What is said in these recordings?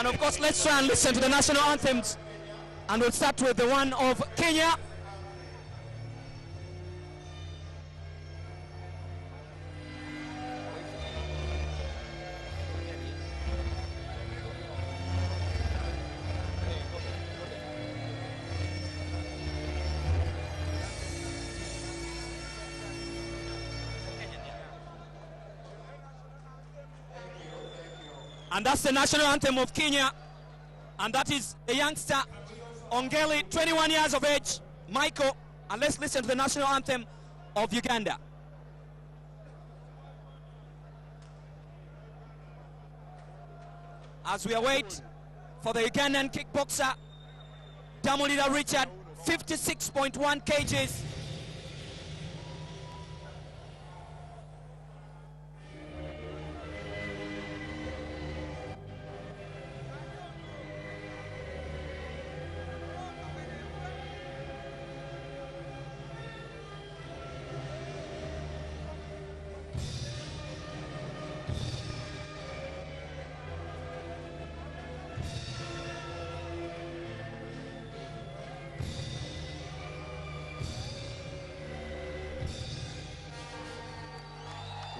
And of course, let's try and listen to the national anthems. And we'll start with the one of Kenya. And that's the national anthem of Kenya. And that is a youngster, Ongeri, 21 years of age, Micheal. And let's listen to the national anthem of Uganda. As we await for the Ugandan kickboxer, Damulira Richard, 56.1 kgs.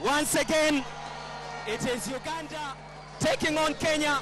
Once again, it is Uganda taking on Kenya.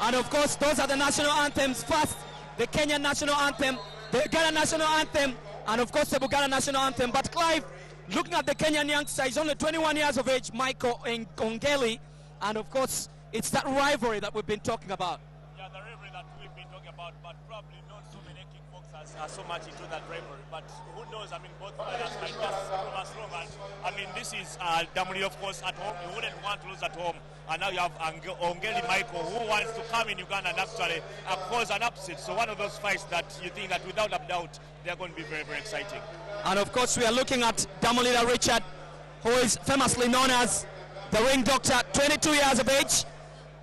And of course, those are the national anthems. First, the Kenyan national anthem, the Uganda national anthem, and of course the Uganda national anthem. But Clive, looking at the Kenyan youngster, he's only 21 years of age, Micheal Ongeri, and of course, it's that rivalry that we've been talking about. Yeah, the rivalry that we've been talking about, but probably not so many kickboxers are so much into that rivalry. But who knows? I mean, both brothers might just prove us wrong. And I mean, this is Damulira, of course, at home. You wouldn't want to lose at home. And now you have Ongeri Micheal, who wants to come in Uganda and actually cause an upset. So one of those fights that you think that without a doubt, they're going to be very, very exciting. And of course, we are looking at Damulira Richard, who is famously known as the Ringdoctor, 22 years of age,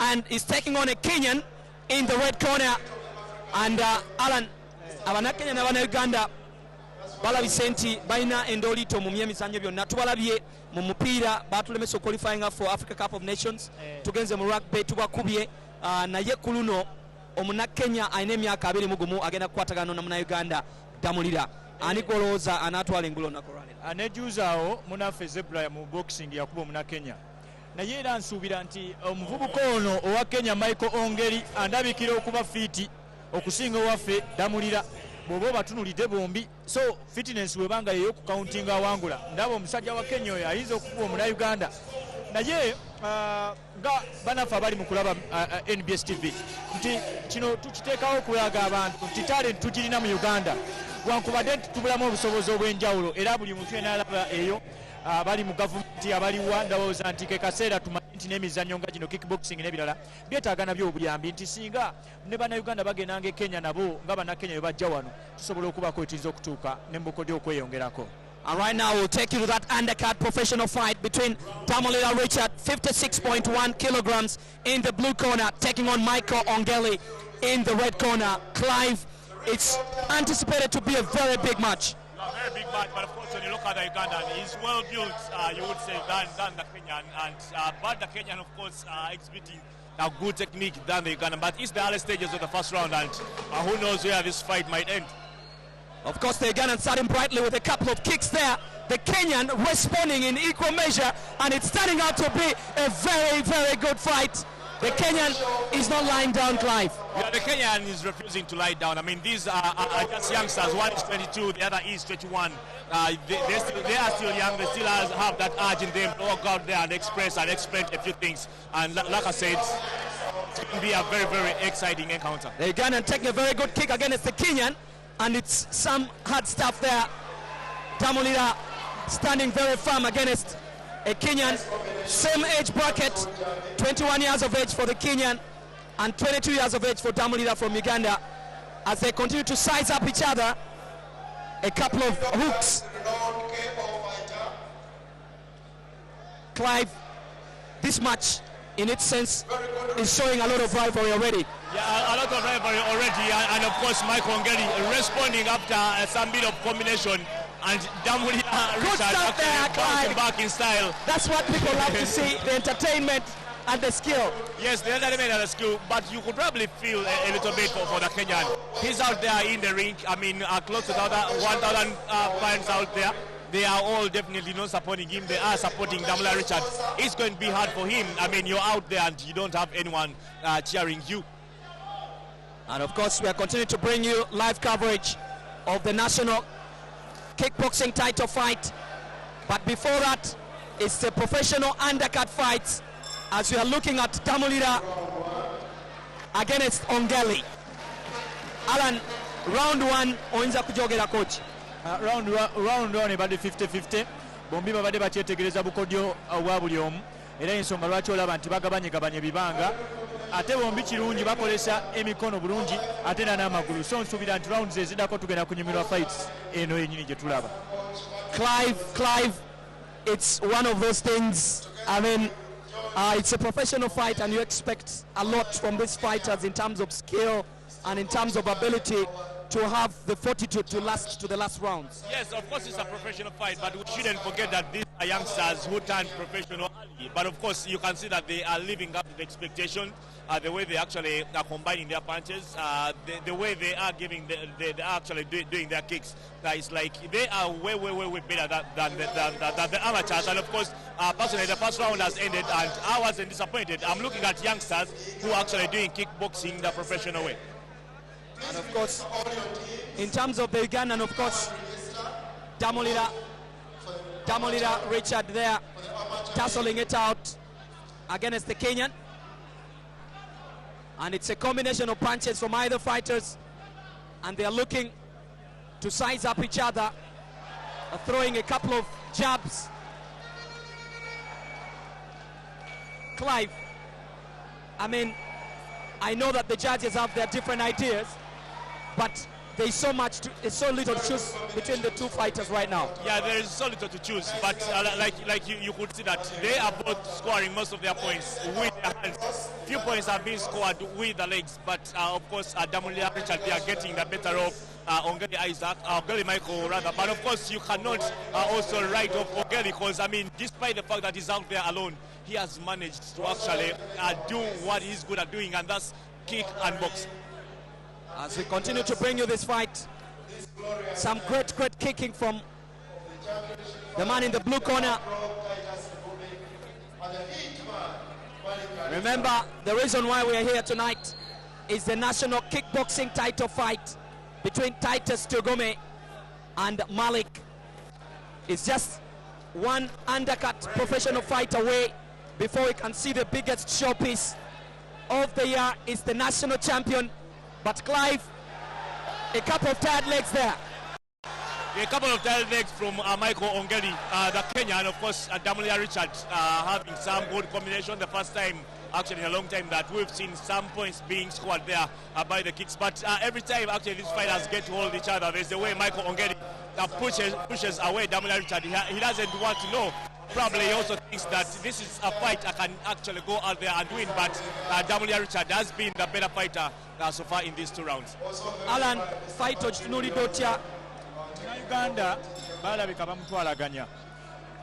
and is taking on a Kenyan in the red corner. And Alan, abana Kenya na bana Uganda balabise nti balina endolito mu myemizannyo byonna. Tubalabye mu mupiira batulemesa qualifying for Africa Cup of Nations, tugenze mu rugby tubakubye, naye ku luno omunakenya alina emyaka 21 agenda kukwatagana na Uganda Damulira. Ani golooza anatwala engulo olunaku olwaleero. Anejuuzaawo munaffe Zebra mu boxing yakuba omunakenya. Naye era nsuubira nti omuvubuka ono owa Kenya Micheal Ongeri andabikira okuba fiiti okusinga owaffe Damulira bw'oba batunulidde bombi. So fitness webanga yeyo ku counting awangula. Ndaba omusajja wa Kenya oyo ayinza okuba omuna Uganda. Naye nga banaffe abali mu kulaba NBS TV nti kino tukiteekawo okulaga abantu nti talent tugirina mu Uganda. Wankubadde tubulamu obusobozi obw'enjawulo era buli muntu yenalaba eyo abali mu gavumenti abaliwa ndowooza nti ke kaseera tumanyi nti n'emizannyo nga gino kickboxing n'ebirala byetaaga nabyo obuyambi nti singa ne bannayuganda bagendanga e Kenya nabo nga bannakenya bwe bajja wano tusobola okubaako etuyinza okutuuka n'embukodde okweyongerako. And right now we'll take you to that undercard professional fight between Damulira Richard, 56.1 kilograms in the blue corner, taking on Micheal Ongeri in the red corner. Clive, it's anticipated to be a very big match. A very big match, but of course when you look at the Ugandan, he's well built, you would say, than the Kenyan. And but the Kenyan, of course, exhibiting a good technique than the Ugandan. But it's the early stages of the first round, and who knows where this fight might end. Of course, the Ugandan starting brightly with a couple of kicks there. The Kenyan responding in equal measure, and it's turning out to be a very, very good fight. The Kenyan is not lying down, Clive. Yeah, the Kenyan is refusing to lie down. I mean, these are just youngsters. One is 22, the other is 21. They are still young. They still have that urge in them to walk out there and express and explain a few things. And like I said, it's going to be a very, very exciting encounter. The Ugandan taking a very good kick against the Kenyan, and it's some hard stuff there. Damulira standing very firm against a Kenyan, same age bracket, 21 years of age for the Kenyan and 22 years of age for Damulira from Uganda, as they continue to size up each other. A couple of hooks. Clive, this match in its sense is showing a lot of rivalry already. Yeah, a lot of rivalry already, and of course Micheal Ongeri responding after some bit of combination. And Damulira bouncing back in style. That's what people love to see, the entertainment and the skill. Yes, the entertainment and the skill, but you could probably feel a little bit for the Kenyan. He's out there in the ring. I mean, close to 1,000 fans out there. They are all definitely not supporting him. They are supporting Damulira Richard. It's going to be hard for him. I mean, you're out there and you don't have anyone cheering you. And of course, we are continuing to bring you live coverage of the national kickboxing title fight, but before that it's the professional undercut fights, as we are looking at Damulira against Ongeri. Alan, round one oyinza kujogera coach. Round one ebadde 50-50, bombi babadde bakyetegereza bukodyo obwa buli omu, era ensonga lwaki olaba nti bagabanye ebibanga, ate bombi kirungi bakolesa emikono bulungi ate n'amagulu. So nsuubira nti rounds eziddako tugenda kunyumirwa fights eno yennyini gye tulaba. Clive, it's one of those things. I mean, it's a professional fight and you expect a lot from these fighters in terms of skill and in terms of ability to have the fortitude to last to the last rounds. Yes, of course it's a professional fight, but we shouldn't forget that these are youngsters who turned professional early. But of course you can see that they are living up to the expectation, the way they actually are combining their punches, the way they are giving, they are actually doing their kicks. It's like they are way better than the amateurs. And of course, personally, the first round has ended and I wasn't disappointed. I'm looking at youngsters who are actually doing kickboxing the professional way. And of course, in terms of the Ugandan, of course, Damulira Richard there, tussling it out against the Kenyan. And it's a combination of punches from either fighters, and they are looking to size up each other, throwing a couple of jabs. Clive, I mean, I know that the judges have their different ideas, but there's so little to choose between the two fighters right now. Yeah, there is so little to choose, but like you could see that they are both scoring most of their points with their hands. Few points have been scored with the legs, but of course Damulira Richard, they are getting the better of Ongeri Micheal rather. But of course you cannot also write off Ongeri, because I mean, despite the fact that he's out there alone, he has managed to actually do what he's good at doing, and that's kick and box. As we continue to bring you this fight, some great kicking from the man in the blue corner. Remember, the reason why we are here tonight is the national kickboxing title fight between Titus Tugome and Malik. It's just one undercut professional fight away before we can see the biggest showpiece of the year. Is the national champion. But Clive, a couple of tired legs there. A couple of tired legs from Micheal Ongeri, the Kenyan, of course, Damulira Richard having some good combination. The first time, actually in a long time, that we've seen some points being scored there by the kicks. But every time, actually, these fighters get to hold each other. There's the way Micheal Ongeri pushes away Damulira Richard. He doesn't want to know. Probably he also thinks that this is a fight I can actually go out there and win, but Damulira Richard has been the better fighter so far in these two rounds. Alan, fight okitunulidde otya? Uganda balabika bamutwalaganya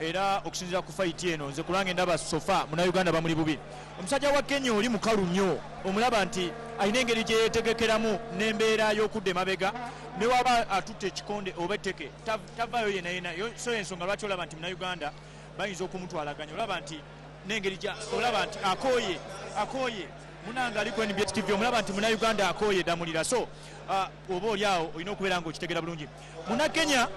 era okusinziira ku fight eno nze kulanga endaba sofa Munnayuganda bamuli bubi. Omusajja wa Kenya oli mukalu nnyo, omulaba nti alina engeri gye yeetegekeramu n'embeera y'okudda emabega ne waba atutte ekikonde oba etteke tavaayo yena yena. So ensonga lwaki olaba nti Munnayuganda bayinza okumutwalaganya, olaba nti n'engeri olaba nti akooye munanga aliko NBS TV, omulaba nti Munnayuganda akooye Damulira. So oba oli awo olina okubeera ng'okitegera bulungi. Munnakenya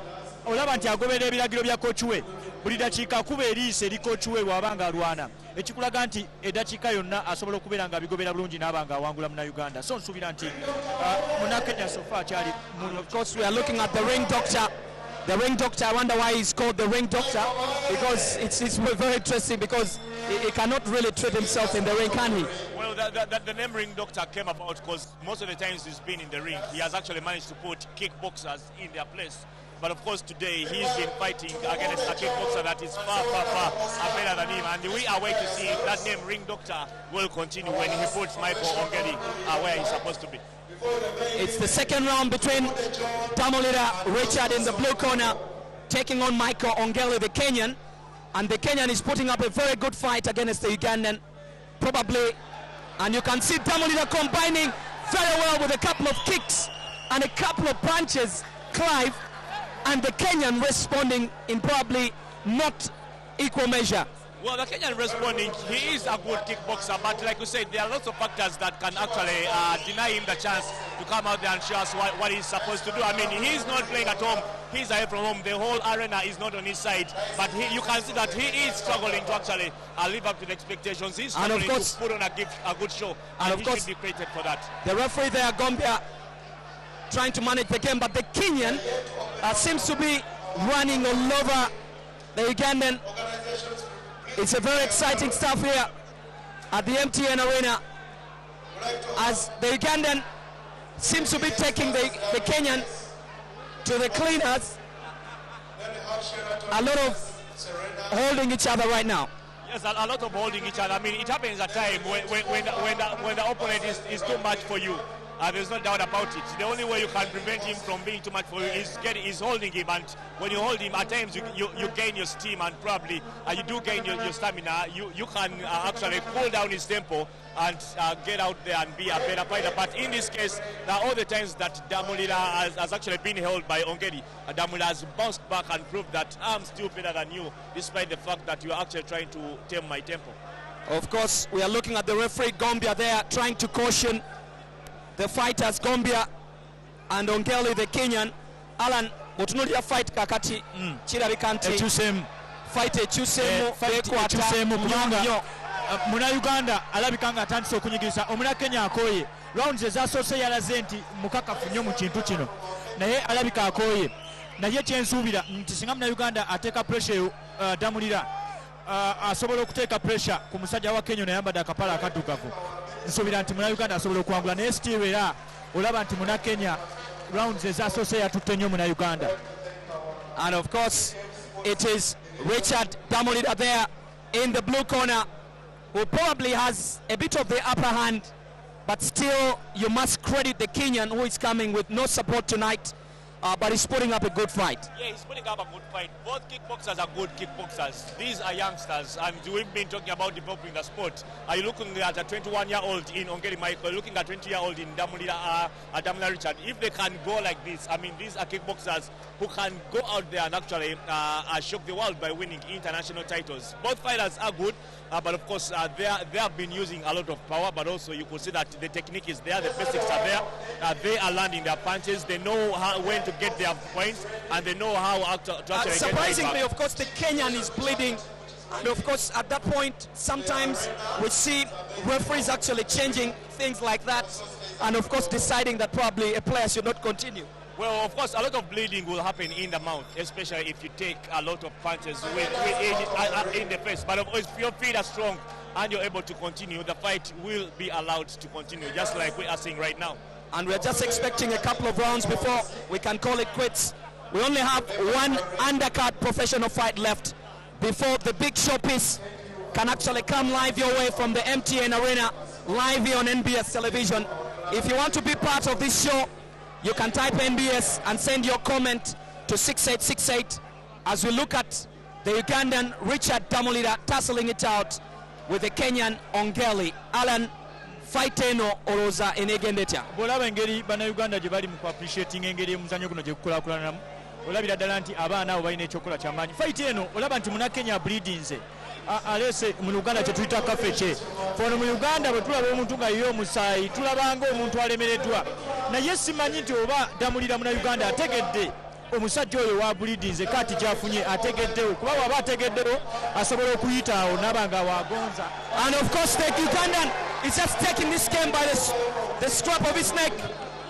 olaba nti agoberera ebiragiro bya kooki we, buli dakiika kuba eriisa eri kooki we bw'aba ng'alwana, ekikulaga nti eddakiika yonna asobola okubeera ng'abigobera bulungi n'aba ng'awangula Munnayuganda. So nsuubira nti Munnakenya sofa akyali. Of course, we are looking at the ring doctor. The ring doctor, I wonder why he's called the ring doctor, because it's very interesting, because he cannot really treat himself in the ring, can he? Well, the name ring doctor came about because most of the times he's been in the ring, he has actually managed to put kickboxers in their place. But of course today he's been fighting against a kickboxer that is far better than him, and we are waiting to see if that name ring doctor will continue when he puts Micheal Ongeri where he's supposed to be. It's the second round between Damulira Richard in the blue corner taking on Micheal Ongeri, the Kenyan, and the Kenyan is putting up a very good fight against the Ugandan, probably, and you can see Damulira combining very well with a couple of kicks and a couple of punches, Clive, and the Kenyan responding in probably not equal measure. Well, the Kenyan responding, he is a good kickboxer, but like you said, there are lots of factors that can actually deny him the chance to come out there and show us what he's supposed to do. I mean, he's not playing at home, he's away from home, the whole arena is not on his side, but you can see that he is struggling to actually live up to the expectations. He's struggling to put on a good show, and he should be credited for that. The referee there, Gambia, trying to manage the game, but the Kenyan seems to be running all over the Ugandan. It's a very exciting stuff here at the MTN Arena, as the Ugandan seems to be taking the Kenyan to the cleaners. A lot of holding each other right now. Yes, a lot of holding each other. I mean, it happens at times when the opponent is too much for you. There's no doubt about it. The only way you can prevent him from being too much for you is holding him, and when you hold him, at times you gain your steam, and probably you do gain your stamina. You can actually cool down his tempo and get out there and be a better fighter. But in this case, all the times that Damulira has actually been held by Ongeri, Damulira has bounced back and proved that I'm still better than you, despite the fact that you are actually trying to tame my tempo. Of course, we are looking at the referee Gambia there, trying to caution the fighters Gambia and Ongeri the Kenyan. Alan, otunulia fight kakati kirabika nti fight ekyusemu kubanga Munnayuganda alabika nga atandise okunyigiriza. Omunnakenya akooye rounds ezasoose yalaze nti mukakafu nnyo mu kintu kino, naye alabika akooye. Naye kyensuubira nti singa Munnayuganda ateeka pressure Damulira asobola okuteeka pressure ku musajja wa Kenya nayambadde akapala akaddugavu, nsuubira nti Munnayuganda asobola okuwangula. Naye still era olaba nti Munnakenya rounds ezasoose yatutte nnyo Munnayuganda. And of course it is Richard Damulira there in the blue corner, who probably has a bit of the upper hand, but still you must credit the Kenyan, who is coming with no support tonight, but he's putting up a good fight. Yeah, he's putting up a good fight. Both kickboxers are good kickboxers. These are youngsters, and we've been talking about developing the sport. Are you looking at a 21-year-old in Ongeri Micheal, looking at a 20-year-old in Damulira Richard? If they can go like this, I mean, these are kickboxers who can go out there and actually shock the world by winning international titles. Both fighters are good, but of course they have been using a lot of power, but also you could see that the technique is there, the basics are there. They are landing their punches, they know when to get their points, and they know how to actually surprisingly, of course, the Kenyan is bleeding, and of course at that point sometimes we see referees actually changing things like that, and of course deciding that probably a player should not continue. Well, of course, a lot of bleeding will happen in the mouth, especially if you take a lot of punches in the face. But if your feet are strong and you're able to continue, the fight will be allowed to continue, just like we are seeing right now. And we're just expecting a couple of rounds before we can call it quits. We only have one undercard professional fight left before the big showpiece can actually come live your way from the MTN Arena, live here on NBS television. If you want to be part of this show, you can type NBS and send your comment to 6868 as we look at the Ugandan Richard Damulira tussling it out with the Kenyan Ongeri. Alan, fight eno oloza enegende etya? Bw'olaba engeri bannayuganda gye bali mu appreciating engeri omuzannyo guno gye gukulaakulanamu, olabira ddala nti abaana abo balina ekyokola kyamaanyi. Fight eno olaba nti Munnakenya bleedinze alese mu Uganda kye tuyita kafeche. Fono mu Uganda bwe tulaba omuntu nga ye omusaayi tulabanga omuntu alemereddwa, naye simanyi nti oba Damulira Munnayuganda ategedde omusajja oyo wa bleedinze kati gyafunye ategeddewo, kuba bw'aba ategeddewo asobola okuyita awo naba nga waagonza. And of course the Ugandan is just taking this game by the scruff of his neck,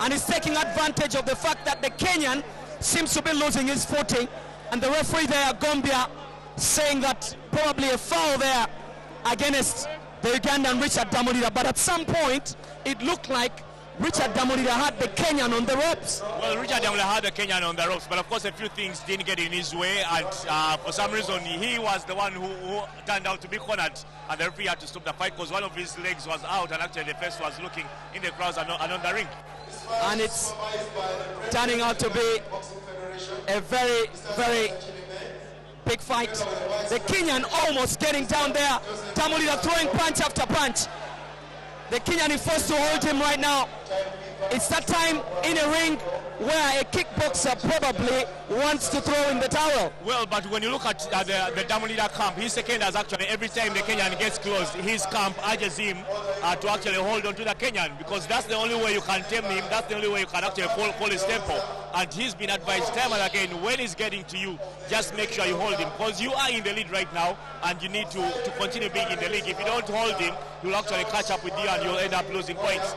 and is taking advantage of the fact that the Kenyan seems to be losing his footing, and the referee there, Gombia, saying that probably a foul there against the Ugandan Richard Damulira, but at some point it looked like Richard Damulira had the Kenyan on the ropes. Well, Richard Damulira had the Kenyan on the ropes, but of course a few things didn't get in his way, and for some reason he was the one who turned out to be cornered, and the referee had to stop the fight because one of his legs was out, and actually the first was looking in the crowds and on the ring. And it's turning out to be a very, very big fight. The Kenyan almost getting down there. Damulira throwing punch after punch. The Kenyan is forced to hold him right now. It's that time in a ring where a kickboxer probably wants to throw in the towel. Well, but when you look at the Damulira camp, his second has actually, every time the Kenyan gets close, his camp urges him to actually hold on to the Kenyan, because that's the only way you can tame him, that's the only way you can actually call his tempo. And he's been advised time and again, when he's getting to you, just make sure you hold him, because you are in the lead right now and you need to continue being in the league. If you don't hold him, he'll actually catch up with you and you'll end up losing points.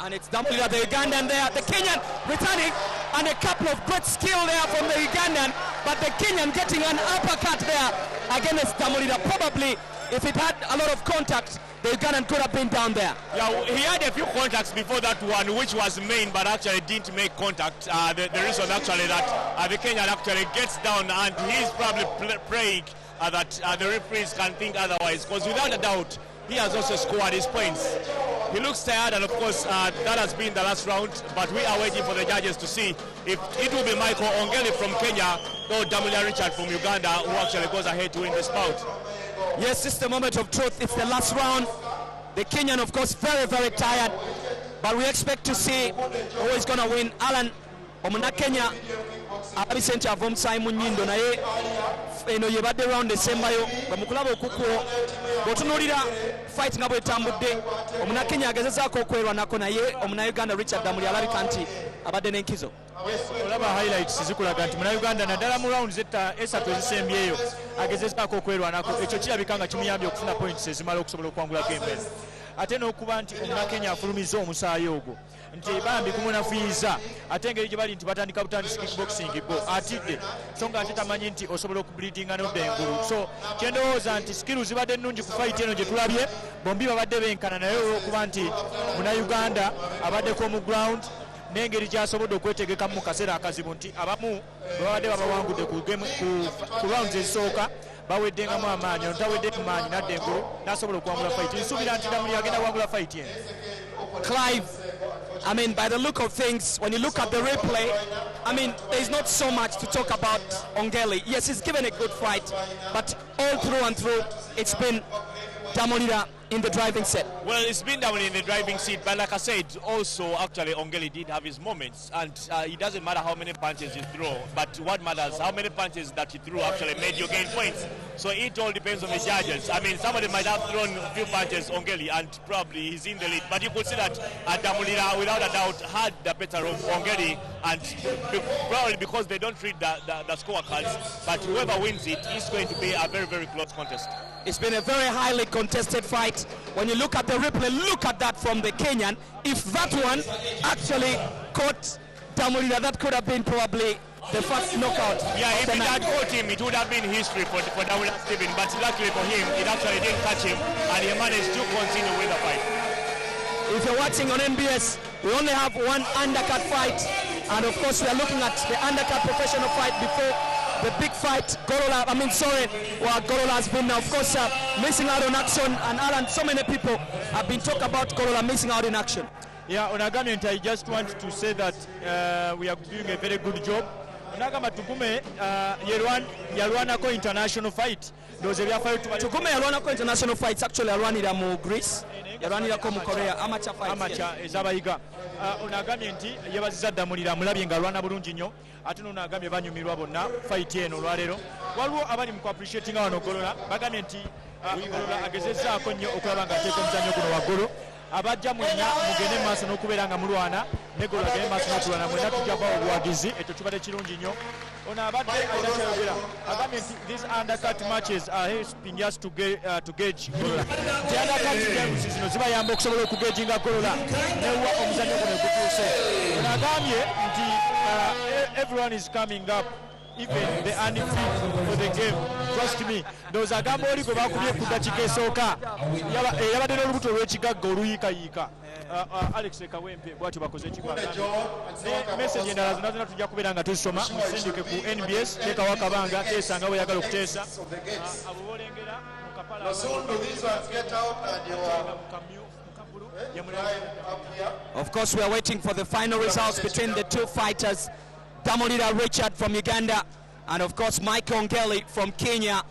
And it's Damulira, the Ugandan there, the Kenyan returning, and a couple of good skill there from the Ugandan, but the Kenyan getting an uppercut there against Damulira. Probably, if it had a lot of contact, the Ugandan could have been down there. Yeah, he had a few contacts before that one, which was main, but actually didn't make contact. The reason actually that the Kenyan actually gets down, and he's probably praying that the referees can think otherwise, because without a doubt, he has also scored his points. He looks tired, and of course that has been the last round, but we are waiting for the judges to see if it will be Micheal Ongeri from Kenya or Damulira Richard from Uganda who actually goes ahead to win this bout. Yes, it's the moment of truth. It's the last round. The Kenyan, of course, very, very tired, but we expect to see who is going to win. Alan, Omunakenya abisente av'omusaayi mu nnyindo, naye eno yebadde round esembayo bamukulaba okukuwo. Bw'otunuulira fight nga bw'etambudde, Omunakenya agezezaako okwerwanako, naye Omunnayuganda Richard Damulira alabika nti abadde n'enkizo. Yes, olaba highlights zikulaga nti Munnayuganda naddala mu rounds esatu ezisembyeyo agezezaako okwerwanako. Ekyo kirabika nga kimuyambye okufuna points ezimala okusobola okuwangula game eno. Ate n'okuba nti Omunnakenya afulumizza omusaayi ogwo nti bambi kumunafuyiza, ate engeri gye bali nti batandika butandisi kickboxing bo atidde, so nga ate tamanyi nti osobola okubleedinga n'odda engulu. So kyendowooza nti skills zibadde nnungi ku fight eno gye tulabye, bombi babadde benkana, naye olw'okuba nti Munnayuganda abaddeko mu ground n'engeri gy'asobodde okwetegekamu mu kaseera akazibu, nti abamu babadde babawangudde ku rounds ezisooka baweddengamu amaanyi, ono tawedde ku maanyi n'adda engulu n'asobola okuwangula fight. Nsuubira nti Damulira agenda kuwangula fight eno. Clive, I mean, by the look of things, when you look at the replay, I mean, there's not so much to talk about Ongeri. Yes, he's given a good fight, but all through and through, it's been Damulira in the driving seat. Well, it's been down in the driving seat, but like I said, also actually Ongeri did have his moments, and it doesn't matter how many punches you throw, but what matters, how many punches that you threw actually made you gain points. So it all depends on the judges. I mean, somebody might have thrown a few punches, Ongeri, and probably he's in the lead, but you could see that Damulira, without a doubt, had the better of Ongeri, and probably because they don't read the scorecards, but whoever wins it is going to be a very, very close contest. It's been a very highly contested fight. When you look at the replay, look at that from the Kenyan. If that one actually caught Damulira, that could have been probably the first knockout. Yeah, if it had caught him, it would have been history for Damulira Stephen, but luckily for him, it actually didn't catch him, and he managed to continue with the fight. If you're watching on NBS, we only have one undercut fight, and of course we are looking at the undercut professional fight before the big fight. Golola has been, of course, missing out on action, and Alan, so many people have been talking about Golola missing out in action. Yeah, on Agamiant, I just want to say that we are doing a very good job Nagamba Tukume yalwanako international fight. Those ebyafaayo Tukume yalwanako international fights, actually yalwanira mu Greece, yalwanirako mu Korea, amateur fights. Amateur ezabayiga. Onagambye nti yebaziza Damulira mulabye nga alwana bulungi nnyo, ate n'onagambye banyumirwa bonna fight eno olwaleero. Waliwo abali mu appreciating wano Golola bagambye nti Golola agezezzaako nnyo okulaba ng'ateeka omuzannyo guno waggulu. Abajja mwenna mugende maaso n'okubeera nga mulwana ne Golola agende maaso n'okulwana mwenna tujja kubawa obuwagizi, ekyo kibadde kirungi nnyo. Ono abadde alina kyayogera agambye nti these undercut matches are helping us to gauge Golola. Nti undercut games zino zibayamba okusobola okugeginga Golola newa omuzannyo guno egutuuse. Ono agambye nti everyone is coming up, even the unfit for the game. Trust me. Those agamba oli gwe bakubye ku ddakiika esooka yabadde n'olubuto olw'ekigagga oluyiikayiika. Alex Kawempe bw'atyo bakoze ekigagga. Ne message endala zonna zonna tujja kubeera nga tuzisoma musindike ku NBS teekawo akabanga teesanga bweyagala okuteesa. Abo boolengera mu kapala Of course, we are waiting for the final results between the two fighters, Damulira Richard from Uganda and of course Micheal Ongeri from Kenya.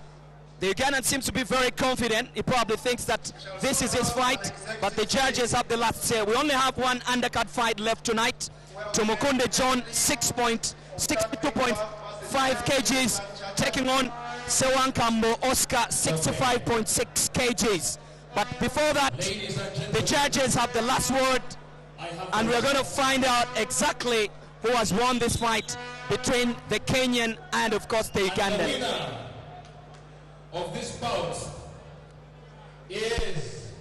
The Ugandan seems to be very confident. He probably thinks that this is his fight, but the judges have the last say. We only have one undercard fight left tonight. Tumukunde John, 62.5 kgs, taking on Sewankambo Oscar, 65.6 kgs. But before that, the judges have the last word, and we're going to find out exactly who has won this fight between the Kenyan and of course the Ugandan. Of this bout is,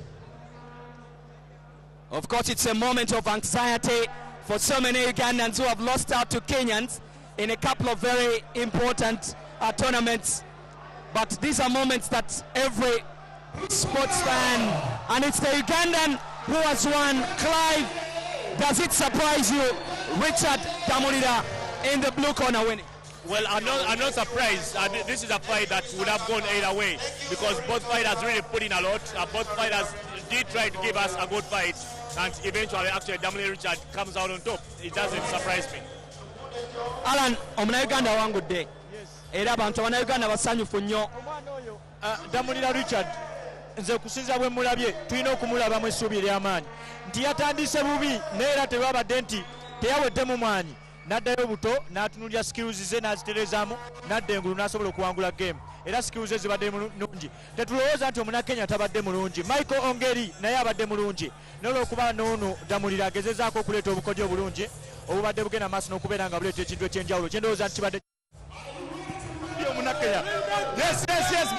of course, it's a moment of anxiety for so many Ugandans who have lost out to Kenyans in a couple of very important tournaments. But these are moments that every sports fan, and it's the Ugandan who has won. Clive, does it surprise you, Richard Damulira in the blue corner winning? Well, I'm not surprised. This is a fight that would have gone either way because both fighters really put in a lot. Both fighters did try to give us a good fight, and eventually, actually, Damulira Richard comes out on top. It doesn't surprise me. Alan, omuna Uganda wangudde. Era abantu abana Uganda basanyufu nnyo. Damulira Richard nze okusinza bwe mulabye tulina okumulabamu essuubi ery'amaanyi nti yatandise bubi naye era tewabadde nti teyaweddemu mwanyi. N'addayo buto n'atunuulira skills ze n'azitereezaamu n'adda engulu n'asobola okuwangula game era skills ze zibadde mulungi. Tetulowooza nti omunakenya tabadde mulungi. Micheal Ongeri naye abadde mulungi n'olwokuba n'ono Damulira agezezaako okuleeta obukodyo obulungi obubadde bugenda maaso n'okubeera nga buleeta ekintu ekyenjawulo kyendowooza nti kibadde omunakenya. Yes,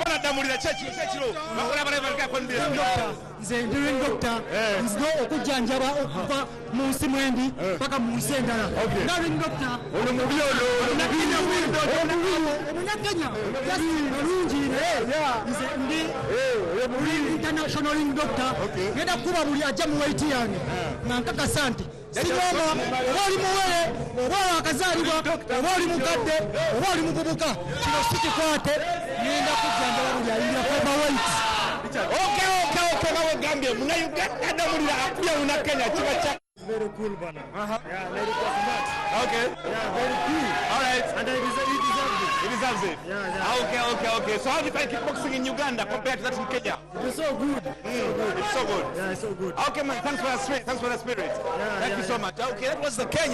bana Damulira kyekiro bakola balabika kwa NBS. Nze ndi Ringdoctor nzino okujjanjaba okuva mu nsi mwendi paka mu nsi endala. Nga Ringdoctor omunakenya mulungi nze ndi international Ringdoctor ngenda kuba buli ajja mu waiti yange nga nkakasa nti sinoma oba oli muwere oba wakazaalibwa oba oli mukadde oba oli muvubuka kino sikikwate ngenda kujjanjaba buli ayingira kwema waiti. Okay, nawe Gambia muna Uganda Damulira akuya una Kenya kiba cha. Very cool bana. Yeah, very smart. Okay. Yeah, very cool. All right. And he deserves it. He deserves it. Yeah. Okay. So how do you find kickboxing in Uganda compared to that in Kenya? It's so good. It's so good. Yeah, it's so good. Okay, man. Thanks for the spirit. Yeah, Thank you so much. Okay, that was the Kenya.